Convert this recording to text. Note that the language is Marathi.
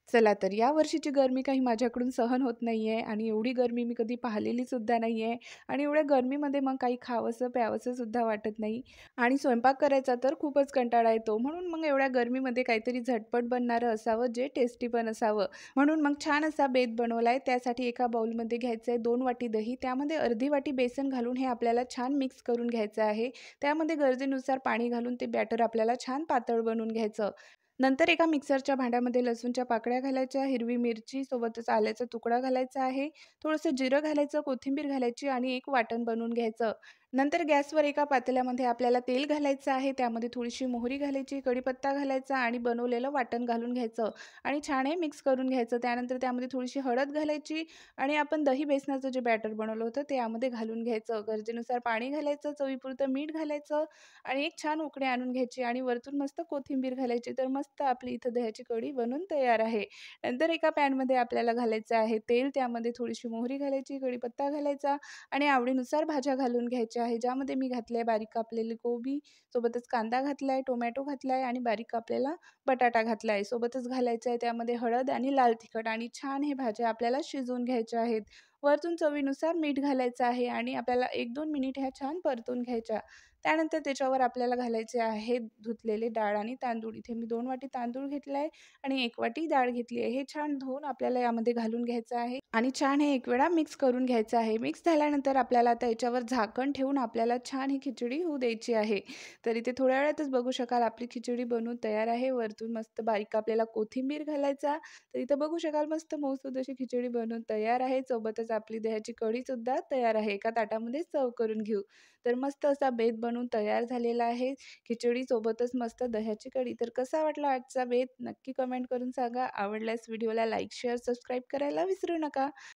चला तर या वर्षीची गरमी काही माझ्याकडून सहन होत नाहीये आणि एवढी गरमी मी कधी पाहिलेली सुद्धा नाहीये आणि एवढ्या गरमीमध्ये मग काही खावंसं प्यावंसं सुद्धा वाटत नाही आणि स्वयंपाक करायचा तर खूपच कंटाळा येतो. म्हणून मग एवढ्या गरमीमध्ये काहीतरी झटपट बनणारं असावं, जे टेस्टी पण असावं. म्हणून मग छान असा बेत बनवलाय. त्यासाठी एका बाउलमध्ये घ्यायचं आहे 2 वाटी दही, त्यामध्ये अर्धी वाटी बेसन घालून हे आपल्याला छान मिक्स करून घ्यायचं आहे. त्यामध्ये गरजेनुसार पाणी घालून ते बॅटर आपल्याला छान पातळ बनवून घ्यायचं. नंतर एका मिक्सरच्या भांड्यामध्ये लसूणच्या पाकळ्या घालायच्या, हिरवी मिरची सोबतच आल्याचा तुकडा घालायचा आहे. थोडंसं जिरं घालायचं, कोथिंबीर घालायची आणि एक वाटण बनवून घ्यायचं. नंतर गॅसवर एका पातेल्यामध्ये आपल्याला तेल घालायचं आहे. त्यामध्ये थोडीशी मोहरी घालायची, कढीपत्ता घालायचा आणि बनवलेलं वाटण घालून घ्यायचं आणि छान हे मिक्स करून घ्यायचं. त्यानंतर त्यामध्ये थोडीशी हळद घालायची आणि आपण दही बेसनाचं जे बॅटर बनवलं होतं ते यामध्ये घालून घ्यायचं. गरजेनुसार पाणी घालायचं, चवीपुरतं मीठ घालायचं आणि एक छान उकळी आणून घ्यायची आणि वरतून मस्त कोथिंबीर घालायची. तर मस्त आपली इथं दह्याची कढी बनून तयार आहे. नंतर एका पॅनमध्ये आपल्याला घालायचं आहे तेल. त्यामध्ये थोडीशी मोहरी घालायची, कढीपत्ता घालायचा आणि आवडीनुसार भाज्या घालून घ्यायच्या आहे. ज्यामध्ये मी घातले आहे बारीक कापलेली कोबी, सोबतच कांदा घातला आहे, टोमॅटो घातला आहे आणि बारीक कापलेला बटाटा घातला आहे. सोबतच घालायचं आहे त्यामध्ये हळद आणि लाल तिखट आणि छान हे भाज्या आपल्याला शिजवून घ्यायच्या आहेत. वरतून चवीनुसार मीठ घालायचं आहे आणि आपल्याला 1-2 मिनिट ह्या छान परतून घ्यायच्या. त्यानंतर त्याच्यावर आपल्याला घालायचे आहे धुतलेले डाळ आणि तांदूळ. इथे मी 2 वाटी तांदूळ घेतला आहे आणि 1 वाटी डाळ घेतली आहे. हे छान धुवून आपल्याला यामध्ये घालून घ्यायचं आहे आणि छान हे एक वेळा मिक्स करून घ्यायचं आहे. मिक्स झाल्यानंतर आपल्याला आता याच्यावर झाकण ठेवून आपल्याला छान ही खिचडी होऊ द्यायची आहे. तर इथे थोड्या वेळातच बघू शकाल आपली खिचडी बनवून तयार आहे. वरतून मस्त बारीक आपल्याला कोथिंबीर घालायचा. तर इथं बघू शकाल मस्त मऊसूद अशी खिचडी बनवून तयार आहे. सोबतच आपली दह्याची कढीसुद्धा तयार आहे. एका ताटामध्ये सर्व्ह करून घेऊ. तर मस्त असा बेत बनवून तयार झालेला आहे. खिचडीसोबतच मस्त दह्याची कढी. तर कसा वाटला आजचा बेत नक्की कमेंट करून सांगा. आवडल्यास व्हिडिओला लाईक, शेअर, सबस्क्राईब करायला विसरू नका.